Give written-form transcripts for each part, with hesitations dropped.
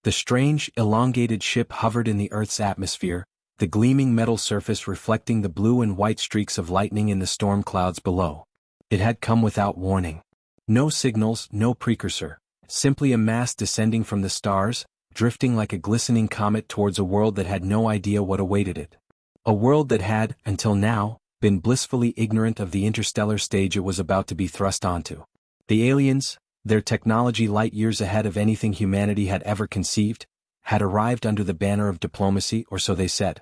The strange, elongated ship hovered in the Earth's atmosphere, the gleaming metal surface reflecting the blue and white streaks of lightning in the storm clouds below. It had come without warning. No signals, no precursor, simply a mass descending from the stars, drifting like a glistening comet towards a world that had no idea what awaited it. A world that had, until now, been blissfully ignorant of the interstellar stage it was about to be thrust onto. The aliens, their technology light years ahead of anything humanity had ever conceived, had arrived under the banner of diplomacy, or so they said.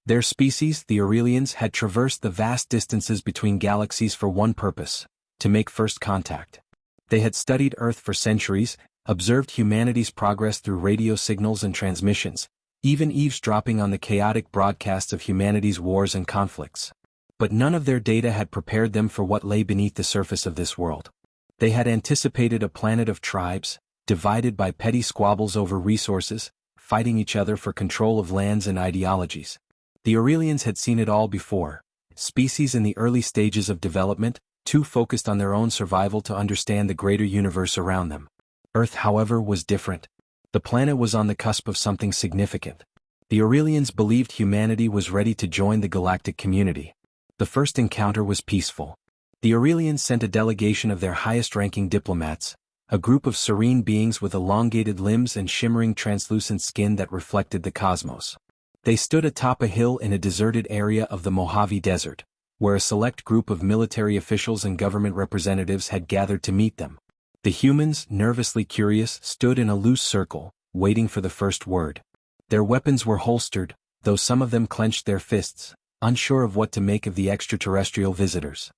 Their species, the Aurelians, had traversed the vast distances between galaxies for one purpose: to make first contact. They had studied Earth for centuries, observed humanity's progress through radio signals and transmissions, even eavesdropping on the chaotic broadcasts of humanity's wars and conflicts. But none of their data had prepared them for what lay beneath the surface of this world. They had anticipated a planet of tribes, divided by petty squabbles over resources, fighting each other for control of lands and ideologies. The Aurelians had seen it all before, species in the early stages of development, too focused on their own survival to understand the greater universe around them. Earth, however, was different. The planet was on the cusp of something significant. The Aurelians believed humanity was ready to join the galactic community. The first encounter was peaceful. The Aurelians sent a delegation of their highest-ranking diplomats, a group of serene beings with elongated limbs and shimmering translucent skin that reflected the cosmos. They stood atop a hill in a deserted area of the Mojave Desert, where a select group of military officials and government representatives had gathered to meet them. The humans, nervously curious, stood in a loose circle, waiting for the first word. Their weapons were holstered, though some of them clenched their fists, unsure of what to make of the extraterrestrial visitors.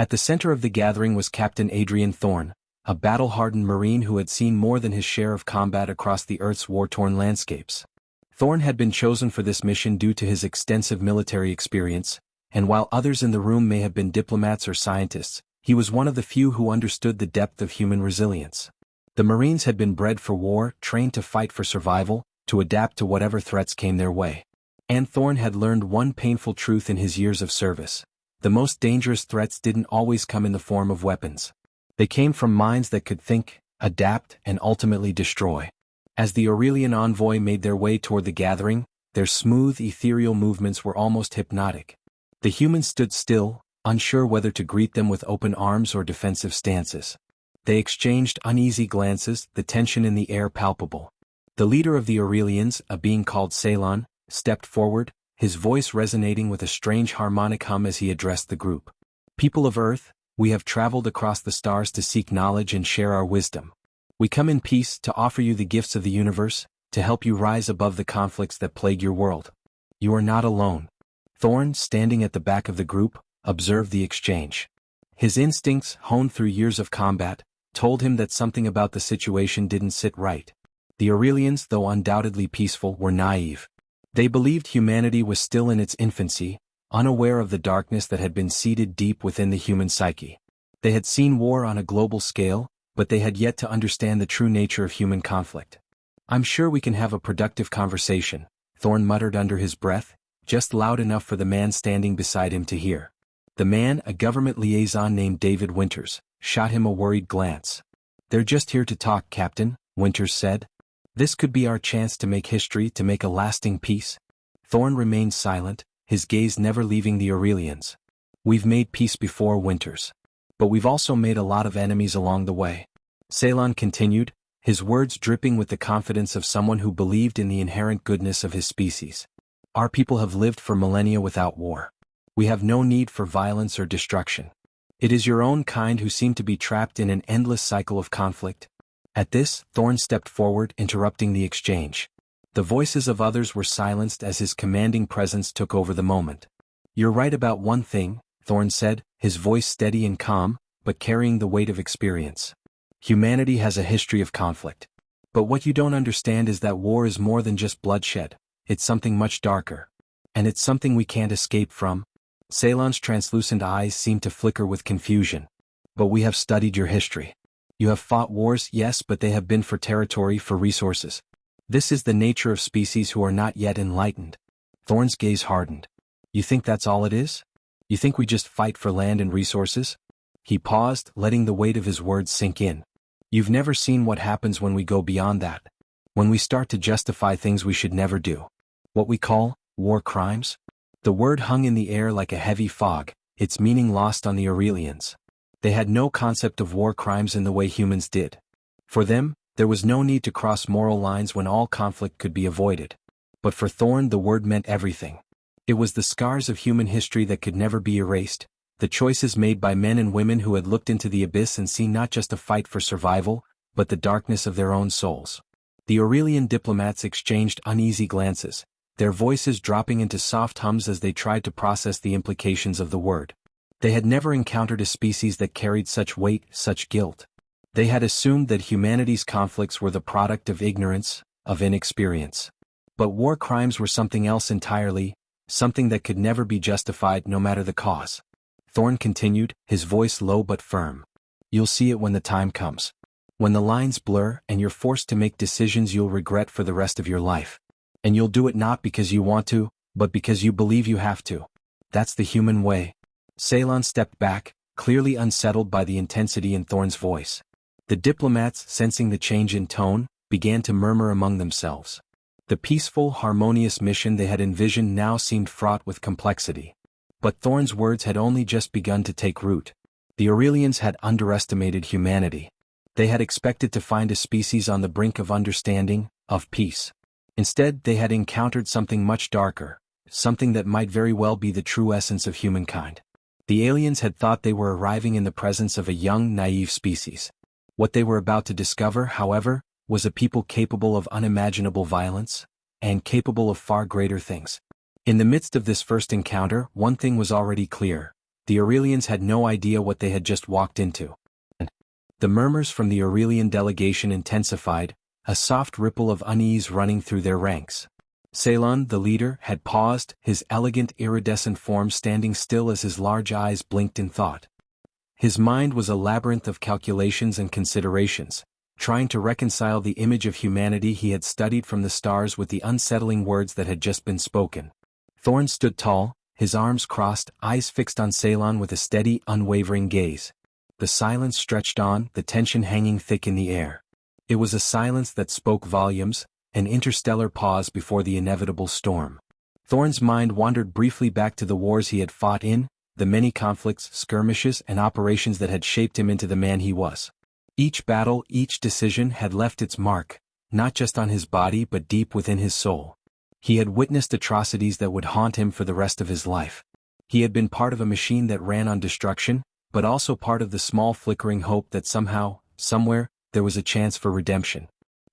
At the center of the gathering was Captain Adrian Thorne, a battle-hardened Marine who had seen more than his share of combat across the Earth's war-torn landscapes. Thorne had been chosen for this mission due to his extensive military experience, and while others in the room may have been diplomats or scientists, he was one of the few who understood the depth of human resilience. The Marines had been bred for war, trained to fight for survival, to adapt to whatever threats came their way. And Thorne had learned one painful truth in his years of service: the most dangerous threats didn't always come in the form of weapons. They came from minds that could think, adapt, and ultimately destroy. As the Aurelian envoy made their way toward the gathering, their smooth, ethereal movements were almost hypnotic. The humans stood still, unsure whether to greet them with open arms or defensive stances. They exchanged uneasy glances, the tension in the air palpable. The leader of the Aurelians, a being called Ceylon, stepped forward, his voice resonating with a strange harmonic hum as he addressed the group. "People of Earth, we have traveled across the stars to seek knowledge and share our wisdom. We come in peace to offer you the gifts of the universe, to help you rise above the conflicts that plague your world. You are not alone." Thorne, standing at the back of the group, observed the exchange. His instincts, honed through years of combat, told him that something about the situation didn't sit right. The Aurelians, though undoubtedly peaceful, were naive. They believed humanity was still in its infancy, unaware of the darkness that had been seeded deep within the human psyche. They had seen war on a global scale, but they had yet to understand the true nature of human conflict. "I'm sure we can have a productive conversation," Thorne muttered under his breath, just loud enough for the man standing beside him to hear. The man, a government liaison named David Winters, shot him a worried glance. "They're just here to talk, Captain," Winters said. "This could be our chance to make history, to make a lasting peace." Thorne remained silent, his gaze never leaving the Aurelians. "We've made peace before, Winters. But we've also made a lot of enemies along the way," Ceylon continued, his words dripping with the confidence of someone who believed in the inherent goodness of his species. "Our people have lived for millennia without war. We have no need for violence or destruction. It is your own kind who seem to be trapped in an endless cycle of conflict." At this, Thorne stepped forward, interrupting the exchange. The voices of others were silenced as his commanding presence took over the moment. "You're right about one thing," Thorne said, his voice steady and calm, but carrying the weight of experience. "Humanity has a history of conflict. But what you don't understand is that war is more than just bloodshed. It's something much darker. And it's something we can't escape from." Ceylon's translucent eyes seemed to flicker with confusion. "But we have studied your history. You have fought wars, yes, but they have been for territory, for resources. This is the nature of species who are not yet enlightened." Thorne's gaze hardened. "You think that's all it is? You think we just fight for land and resources?" He paused, letting the weight of his words sink in. "You've never seen what happens when we go beyond that. When we start to justify things we should never do. What we call war crimes? The word hung in the air like a heavy fog, its meaning lost on the Aurelians. They had no concept of war crimes in the way humans did. For them, there was no need to cross moral lines when all conflict could be avoided. But for Thorn the word meant everything. It was the scars of human history that could never be erased, the choices made by men and women who had looked into the abyss and seen not just a fight for survival, but the darkness of their own souls. The Aurelian diplomats exchanged uneasy glances, their voices dropping into soft hums as they tried to process the implications of the word. They had never encountered a species that carried such weight, such guilt. They had assumed that humanity's conflicts were the product of ignorance, of inexperience. But war crimes were something else entirely, something that could never be justified no matter the cause. Thorn continued, his voice low but firm. You'll see it when the time comes. When the lines blur and you're forced to make decisions you'll regret for the rest of your life. And you'll do it not because you want to, but because you believe you have to. That's the human way. Ceylon stepped back, clearly unsettled by the intensity in Thorn's voice. The diplomats, sensing the change in tone, began to murmur among themselves. The peaceful, harmonious mission they had envisioned now seemed fraught with complexity. But Thorn's words had only just begun to take root. The Aurelians had underestimated humanity. They had expected to find a species on the brink of understanding, of peace. Instead, they had encountered something much darker, something that might very well be the true essence of humankind. The aliens had thought they were arriving in the presence of a young, naive species. What they were about to discover, however, was a people capable of unimaginable violence, and capable of far greater things. In the midst of this first encounter, one thing was already clear. The Aurelians had no idea what they had just walked into. The murmurs from the Aurelian delegation intensified, a soft ripple of unease running through their ranks. Ceylon, the leader, had paused, his elegant iridescent form standing still as his large eyes blinked in thought. His mind was a labyrinth of calculations and considerations, trying to reconcile the image of humanity he had studied from the stars with the unsettling words that had just been spoken. Thorn stood tall, his arms crossed, eyes fixed on Ceylon with a steady, unwavering gaze. The silence stretched on, the tension hanging thick in the air. It was a silence that spoke volumes, an interstellar pause before the inevitable storm. Thorn's mind wandered briefly back to the wars he had fought in, the many conflicts, skirmishes, and operations that had shaped him into the man he was. Each battle, each decision had left its mark, not just on his body but deep within his soul. He had witnessed atrocities that would haunt him for the rest of his life. He had been part of a machine that ran on destruction, but also part of the small flickering hope that somehow, somewhere, there was a chance for redemption.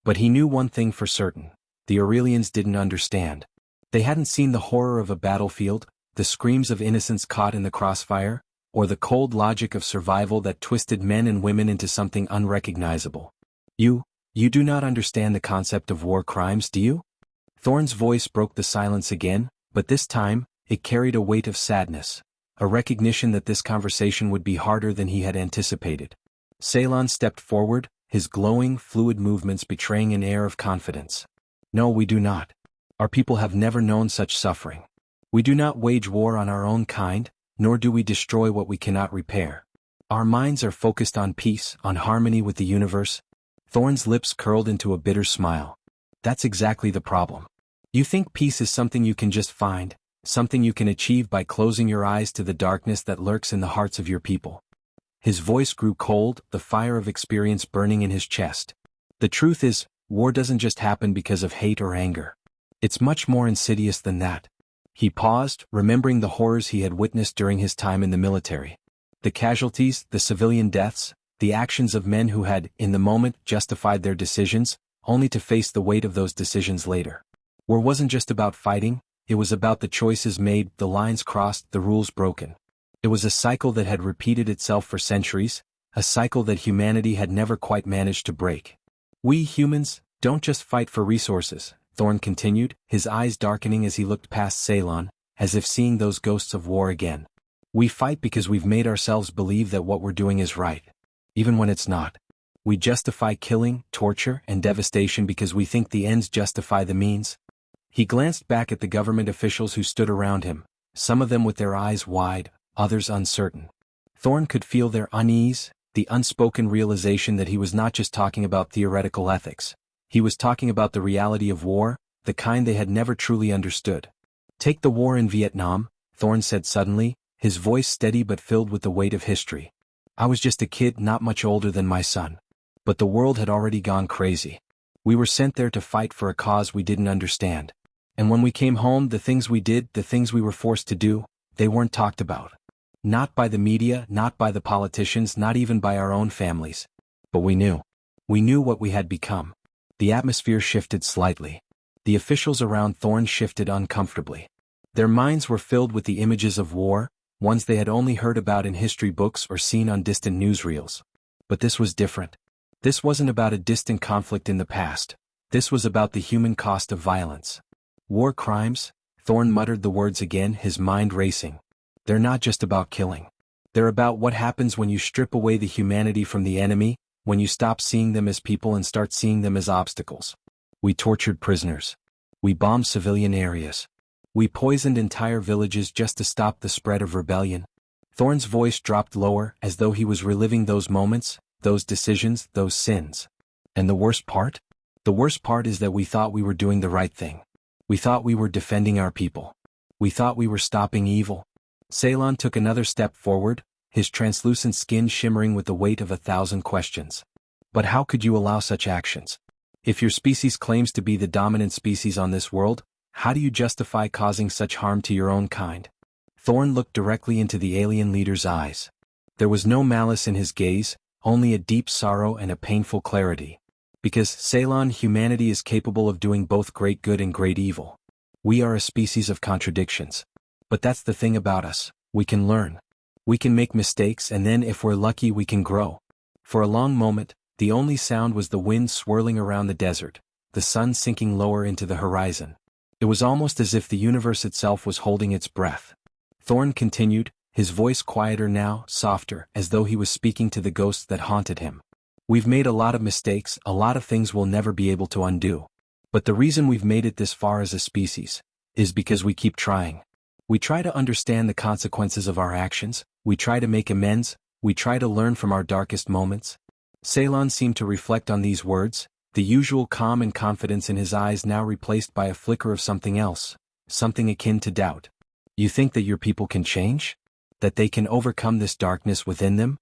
But he knew one thing for certain. The Aurelians didn't understand. They hadn't seen the horror of a battlefield, the screams of innocents caught in the crossfire, or the cold logic of survival that twisted men and women into something unrecognizable. You do not understand the concept of war crimes, do you? Thorn's voice broke the silence again, but this time, it carried a weight of sadness, a recognition that this conversation would be harder than he had anticipated. Ceylon stepped forward, his glowing, fluid movements betraying an air of confidence. No, we do not. Our people have never known such suffering. We do not wage war on our own kind, nor do we destroy what we cannot repair. Our minds are focused on peace, on harmony with the universe. Thorn's lips curled into a bitter smile. That's exactly the problem. You think peace is something you can just find, something you can achieve by closing your eyes to the darkness that lurks in the hearts of your people. His voice grew cold, the fire of experience burning in his chest. The truth is, war doesn't just happen because of hate or anger. It's much more insidious than that. He paused, remembering the horrors he had witnessed during his time in the military. The casualties, the civilian deaths, the actions of men who had, in the moment, justified their decisions, only to face the weight of those decisions later. War wasn't just about fighting, it was about the choices made, the lines crossed, the rules broken. It was a cycle that had repeated itself for centuries, a cycle that humanity had never quite managed to break. We humans don't just fight for resources, Thorn continued, his eyes darkening as he looked past Ceylon, as if seeing those ghosts of war again. We fight because we've made ourselves believe that what we're doing is right, even when it's not. We justify killing, torture, and devastation because we think the ends justify the means. He glanced back at the government officials who stood around him, some of them with their eyes wide, others uncertain. Thorn could feel their unease, the unspoken realization that he was not just talking about theoretical ethics. He was talking about the reality of war, the kind they had never truly understood. Take the war in Vietnam, Thorne said suddenly, his voice steady but filled with the weight of history. I was just a kid not much older than my son. But the world had already gone crazy. We were sent there to fight for a cause we didn't understand. And when we came home, the things we did, the things we were forced to do, they weren't talked about. Not by the media, not by the politicians, not even by our own families. But we knew. We knew what we had become. The atmosphere shifted slightly. The officials around Thorne shifted uncomfortably. Their minds were filled with the images of war, ones they had only heard about in history books or seen on distant newsreels. But this was different. This wasn't about a distant conflict in the past. This was about the human cost of violence. War crimes, Thorne muttered the words again, his mind racing. They're not just about killing. They're about what happens when you strip away the humanity from the enemy, when you stop seeing them as people and start seeing them as obstacles. We tortured prisoners. We bombed civilian areas. We poisoned entire villages just to stop the spread of rebellion. Thorne's voice dropped lower as though he was reliving those moments, those decisions, those sins. And the worst part? The worst part is that we thought we were doing the right thing. We thought we were defending our people. We thought we were stopping evil. Ceylon took another step forward, his translucent skin shimmering with the weight of 1,000 questions. But how could you allow such actions? If your species claims to be the dominant species on this world, how do you justify causing such harm to your own kind? Thorne looked directly into the alien leader's eyes. There was no malice in his gaze, only a deep sorrow and a painful clarity. Because, Ceylon, humanity is capable of doing both great good and great evil. We are a species of contradictions. But that's the thing about us, we can learn. We can make mistakes and then if we're lucky we can grow. For a long moment, the only sound was the wind swirling around the desert, the sun sinking lower into the horizon. It was almost as if the universe itself was holding its breath. Thorne continued, his voice quieter now, softer, as though he was speaking to the ghosts that haunted him. We've made a lot of mistakes, a lot of things we'll never be able to undo. But the reason we've made it this far as a species is because we keep trying. We try to understand the consequences of our actions, we try to make amends, we try to learn from our darkest moments. Ceylon seemed to reflect on these words, the usual calm and confidence in his eyes now replaced by a flicker of something else, something akin to doubt. You think that your people can change? That they can overcome this darkness within them?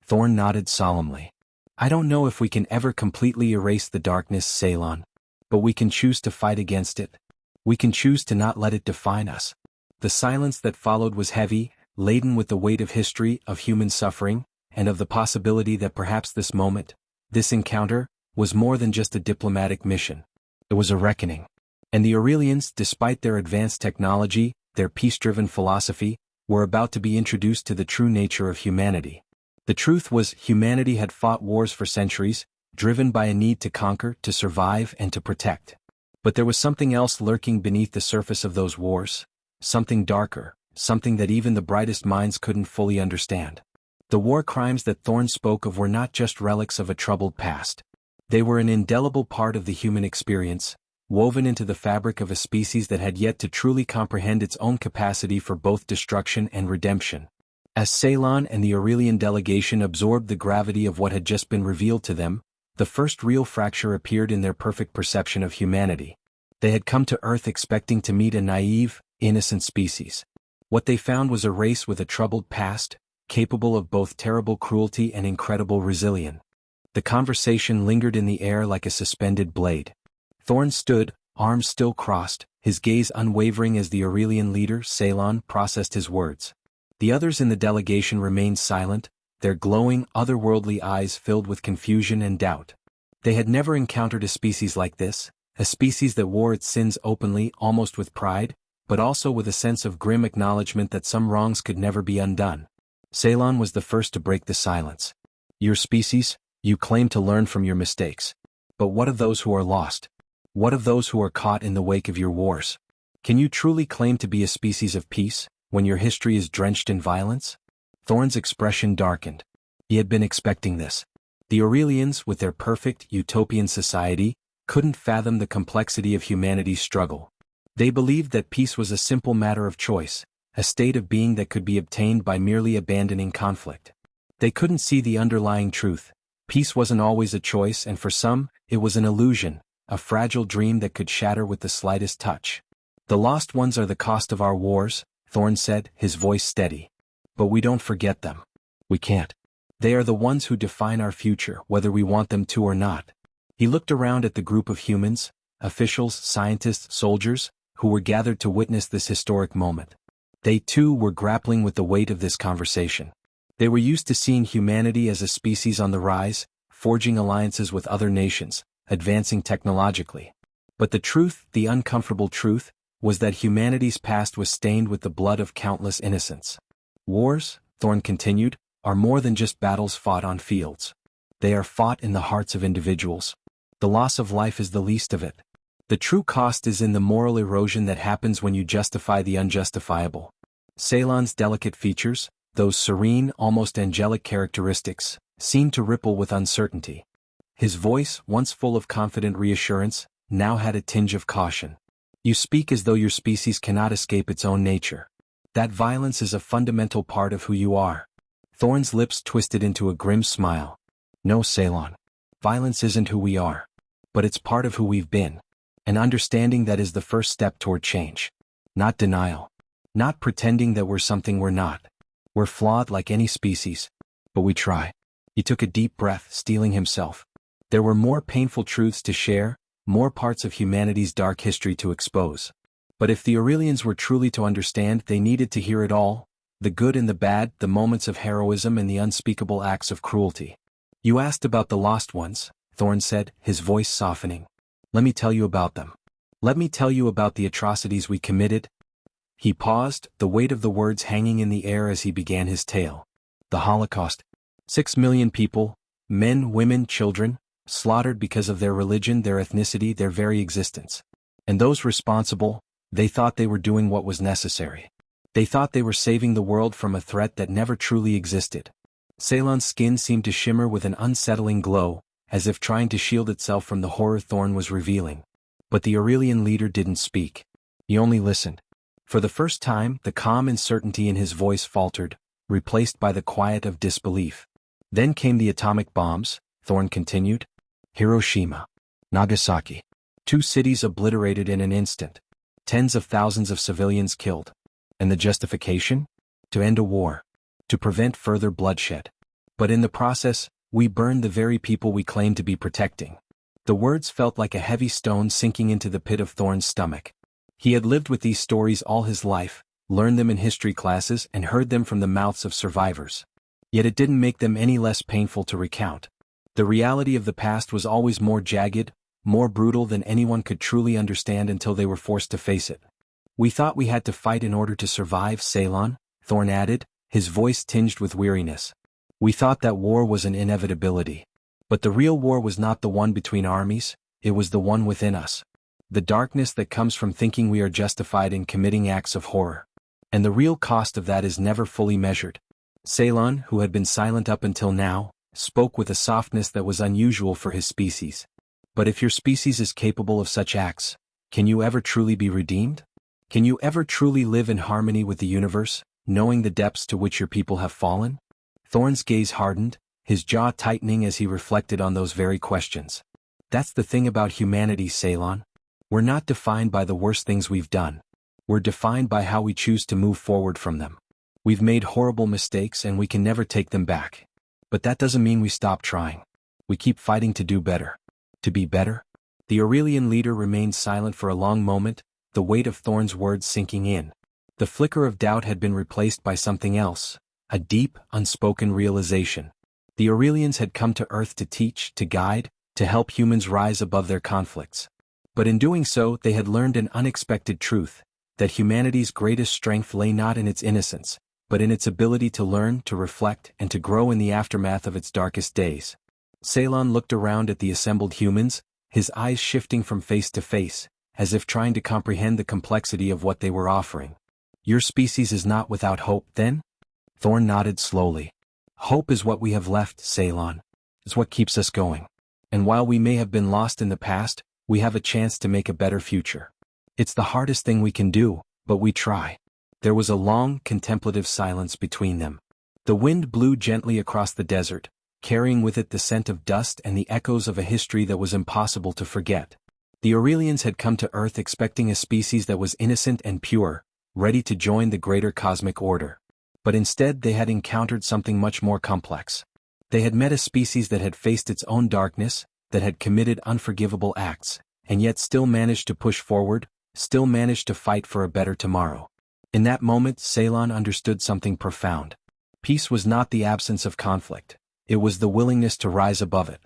Thorne nodded solemnly. I don't know if we can ever completely erase the darkness, Ceylon. But we can choose to fight against it. We can choose to not let it define us. The silence that followed was heavy, laden with the weight of history, of human suffering, and of the possibility that perhaps this moment, this encounter, was more than just a diplomatic mission. It was a reckoning. And the Aurelians, despite their advanced technology, their peace-driven philosophy, were about to be introduced to the true nature of humanity. The truth was, humanity had fought wars for centuries, driven by a need to conquer, to survive, and to protect. But there was something else lurking beneath the surface of those wars. Something darker, something that even the brightest minds couldn't fully understand. The war crimes that Thorne spoke of were not just relics of a troubled past. They were an indelible part of the human experience, woven into the fabric of a species that had yet to truly comprehend its own capacity for both destruction and redemption. As Ceylon and the Aurelian delegation absorbed the gravity of what had just been revealed to them, the first real fracture appeared in their perfect perception of humanity. They had come to Earth expecting to meet a naive, innocent species. What they found was a race with a troubled past, capable of both terrible cruelty and incredible resilience. The conversation lingered in the air like a suspended blade. Thorne stood, arms still crossed, his gaze unwavering as the Aurelian leader, Ceylon, processed his words. The others in the delegation remained silent, their glowing, otherworldly eyes filled with confusion and doubt. They had never encountered a species like this, a species that wore its sins openly, almost with pride, but also with a sense of grim acknowledgement that some wrongs could never be undone. Ceylon was the first to break the silence. Your species, you claim to learn from your mistakes. But what of those who are lost? What of those who are caught in the wake of your wars? Can you truly claim to be a species of peace, when your history is drenched in violence? Thorne's expression darkened. He had been expecting this. The Aurelians, with their perfect, utopian society, couldn't fathom the complexity of humanity's struggle. They believed that peace was a simple matter of choice, a state of being that could be obtained by merely abandoning conflict. They couldn't see the underlying truth. Peace wasn't always a choice and for some, it was an illusion, a fragile dream that could shatter with the slightest touch. The lost ones are the cost of our wars, Thorn said, his voice steady. But we don't forget them. We can't. They are the ones who define our future, whether we want them to or not. He looked around at the group of humans, officials, scientists, soldiers, who were gathered to witness this historic moment. They too were grappling with the weight of this conversation. They were used to seeing humanity as a species on the rise, forging alliances with other nations, advancing technologically. But the truth, the uncomfortable truth, was that humanity's past was stained with the blood of countless innocents. Wars, Thorn continued, are more than just battles fought on fields. They are fought in the hearts of individuals. The loss of life is the least of it. The true cost is in the moral erosion that happens when you justify the unjustifiable. Ceylon's delicate features, those serene, almost angelic characteristics, seemed to ripple with uncertainty. His voice, once full of confident reassurance, now had a tinge of caution. You speak as though your species cannot escape its own nature. That violence is a fundamental part of who you are. Thorn's lips twisted into a grim smile. No, Ceylon. Violence isn't who we are. But it's part of who we've been. And understanding that is the first step toward change. Not denial. Not pretending that we're something we're not. We're flawed like any species. But we try. He took a deep breath, steeling himself. There were more painful truths to share, more parts of humanity's dark history to expose. But if the Aurelians were truly to understand, they needed to hear it all, the good and the bad, the moments of heroism and the unspeakable acts of cruelty. You asked about the lost ones, Thorn said, his voice softening. Let me tell you about them. Let me tell you about the atrocities we committed. He paused, the weight of the words hanging in the air as he began his tale. The Holocaust. 6 million people, men, women, children, slaughtered because of their religion, their ethnicity, their very existence. And those responsible, they thought they were doing what was necessary. They thought they were saving the world from a threat that never truly existed. Ceylon's skin seemed to shimmer with an unsettling glow, as if trying to shield itself from the horror Thorn was revealing. But the Aurelian leader didn't speak. He only listened. For the first time, the calm and certainty in his voice faltered, replaced by the quiet of disbelief. Then came the atomic bombs, Thorn continued. Hiroshima. Nagasaki. 2 cities obliterated in an instant. Tens of thousands of civilians killed. And the justification? To end a war. To prevent further bloodshed. But in the process, we burned the very people we claimed to be protecting. The words felt like a heavy stone sinking into the pit of Thorn's stomach. He had lived with these stories all his life, learned them in history classes and heard them from the mouths of survivors. Yet it didn't make them any less painful to recount. The reality of the past was always more jagged, more brutal than anyone could truly understand until they were forced to face it. We thought we had to fight in order to survive, Ceylon, Thorn added, his voice tinged with weariness. We thought that war was an inevitability. But the real war was not the one between armies, it was the one within us. The darkness that comes from thinking we are justified in committing acts of horror. And the real cost of that is never fully measured. Ceylon, who had been silent up until now, spoke with a softness that was unusual for his species. But if your species is capable of such acts, can you ever truly be redeemed? Can you ever truly live in harmony with the universe, knowing the depths to which your people have fallen? Thorn's gaze hardened, his jaw tightening as he reflected on those very questions. That's the thing about humanity, Ceylon. We're not defined by the worst things we've done. We're defined by how we choose to move forward from them. We've made horrible mistakes and we can never take them back. But that doesn't mean we stop trying. We keep fighting to do better. To be better? The Aurelian leader remained silent for a long moment, the weight of Thorn's words sinking in. The flicker of doubt had been replaced by something else, a deep, unspoken realization. The Aurelians had come to Earth to teach, to guide, to help humans rise above their conflicts. But in doing so, they had learned an unexpected truth, that humanity's greatest strength lay not in its innocence, but in its ability to learn, to reflect, and to grow in the aftermath of its darkest days. Ceylon looked around at the assembled humans, his eyes shifting from face to face, as if trying to comprehend the complexity of what they were offering. Your species is not without hope, then? Thorn nodded slowly. Hope is what we have left, Ceylon. It's what keeps us going. And while we may have been lost in the past, we have a chance to make a better future. It's the hardest thing we can do, but we try. There was a long, contemplative silence between them. The wind blew gently across the desert, carrying with it the scent of dust and the echoes of a history that was impossible to forget. The Aurelians had come to Earth expecting a species that was innocent and pure, ready to join the greater cosmic order. But instead they had encountered something much more complex. They had met a species that had faced its own darkness, that had committed unforgivable acts, and yet still managed to push forward, still managed to fight for a better tomorrow. In that moment Ceylon understood something profound. Peace was not the absence of conflict, it was the willingness to rise above it.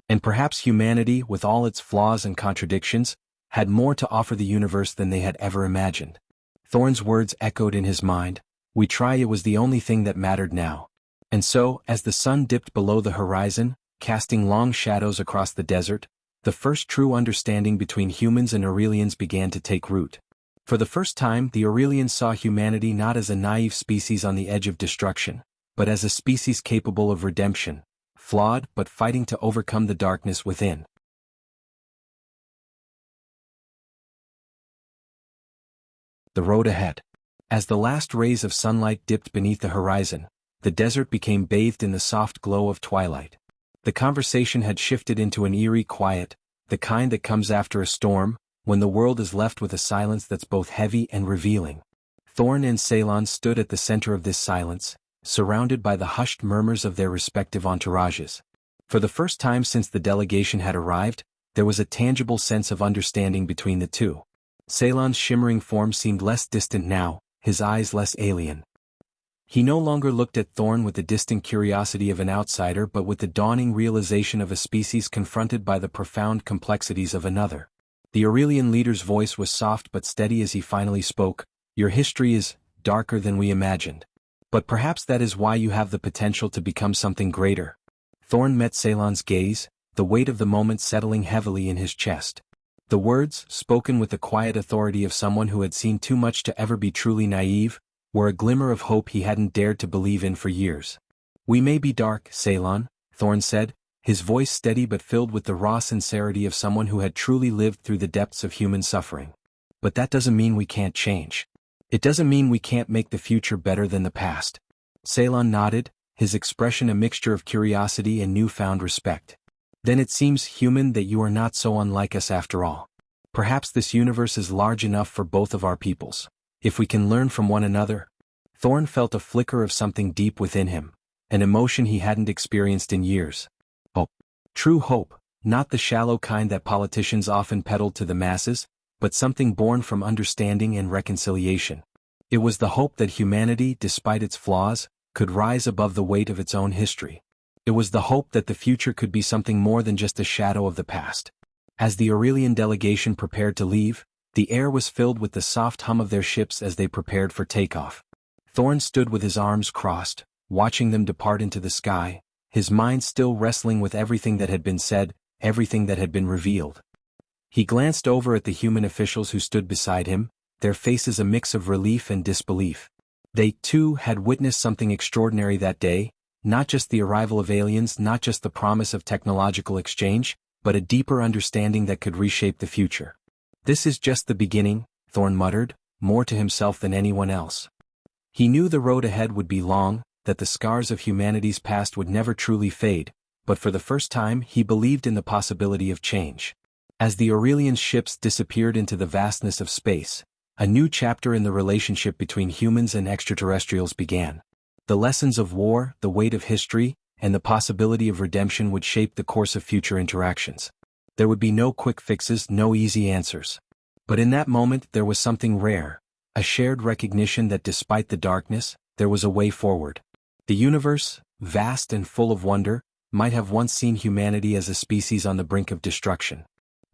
And perhaps humanity, with all its flaws and contradictions, had more to offer the universe than they had ever imagined. Thorn's words echoed in his mind. We try. It was the only thing that mattered now. And so, as the sun dipped below the horizon, casting long shadows across the desert, the first true understanding between humans and Aurelians began to take root. For the first time, the Aurelians saw humanity not as a naive species on the edge of destruction, but as a species capable of redemption, flawed but fighting to overcome the darkness within. The road ahead. As the last rays of sunlight dipped beneath the horizon, the desert became bathed in the soft glow of twilight. The conversation had shifted into an eerie quiet, the kind that comes after a storm, when the world is left with a silence that's both heavy and revealing. Thorn and Ceylon stood at the center of this silence, surrounded by the hushed murmurs of their respective entourages. For the first time since the delegation had arrived, there was a tangible sense of understanding between the two. Ceylon's shimmering form seemed less distant now, his eyes less alien. He no longer looked at Thorn with the distant curiosity of an outsider but with the dawning realization of a species confronted by the profound complexities of another. The Aurelian leader's voice was soft but steady as he finally spoke. Your history is darker than we imagined. But perhaps that is why you have the potential to become something greater. Thorn met Ceylon's gaze, the weight of the moment settling heavily in his chest. The words, spoken with the quiet authority of someone who had seen too much to ever be truly naive, were a glimmer of hope he hadn't dared to believe in for years. We may be dark, Ceylon, Thorn said, his voice steady but filled with the raw sincerity of someone who had truly lived through the depths of human suffering. But that doesn't mean we can't change. It doesn't mean we can't make the future better than the past. Ceylon nodded, his expression a mixture of curiosity and newfound respect. Then it seems human that you are not so unlike us after all. Perhaps this universe is large enough for both of our peoples. If we can learn from one another. Thorn felt a flicker of something deep within him, an emotion he hadn't experienced in years. Hope. True hope, not the shallow kind that politicians often peddle to the masses, but something born from understanding and reconciliation. It was the hope that humanity, despite its flaws, could rise above the weight of its own history. It was the hope that the future could be something more than just a shadow of the past. As the Aurelian delegation prepared to leave, the air was filled with the soft hum of their ships as they prepared for takeoff. Thorn stood with his arms crossed, watching them depart into the sky, his mind still wrestling with everything that had been said, everything that had been revealed. He glanced over at the human officials who stood beside him, their faces a mix of relief and disbelief. They, too, had witnessed something extraordinary that day, not just the arrival of aliens, not just the promise of technological exchange, but a deeper understanding that could reshape the future. This is just the beginning, Thorn muttered, more to himself than anyone else. He knew the road ahead would be long, that the scars of humanity's past would never truly fade, but for the first time he believed in the possibility of change. As the Aurelian ships disappeared into the vastness of space, a new chapter in the relationship between humans and extraterrestrials began. The lessons of war, the weight of history, and the possibility of redemption would shape the course of future interactions. There would be no quick fixes, no easy answers. But in that moment there was something rare, a shared recognition that despite the darkness, there was a way forward. The universe, vast and full of wonder, might have once seen humanity as a species on the brink of destruction.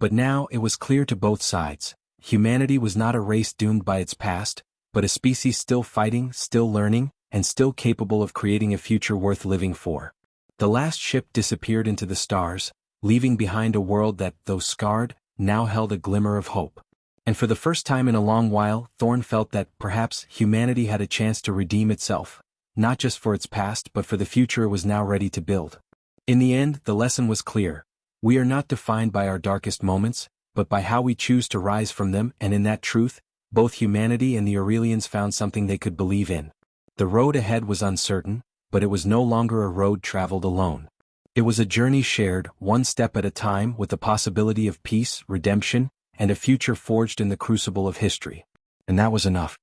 But now it was clear to both sides, humanity was not a race doomed by its past, but a species still fighting, still learning, and still capable of creating a future worth living for. The last ship disappeared into the stars, leaving behind a world that, though scarred, now held a glimmer of hope. And for the first time in a long while, Thorn felt that, perhaps, humanity had a chance to redeem itself, not just for its past but for the future it was now ready to build. In the end, the lesson was clear. We are not defined by our darkest moments, but by how we choose to rise from them, and in that truth, both humanity and the Aurelians found something they could believe in. The road ahead was uncertain, but it was no longer a road traveled alone. It was a journey shared, one step at a time, with the possibility of peace, redemption, and a future forged in the crucible of history. And that was enough.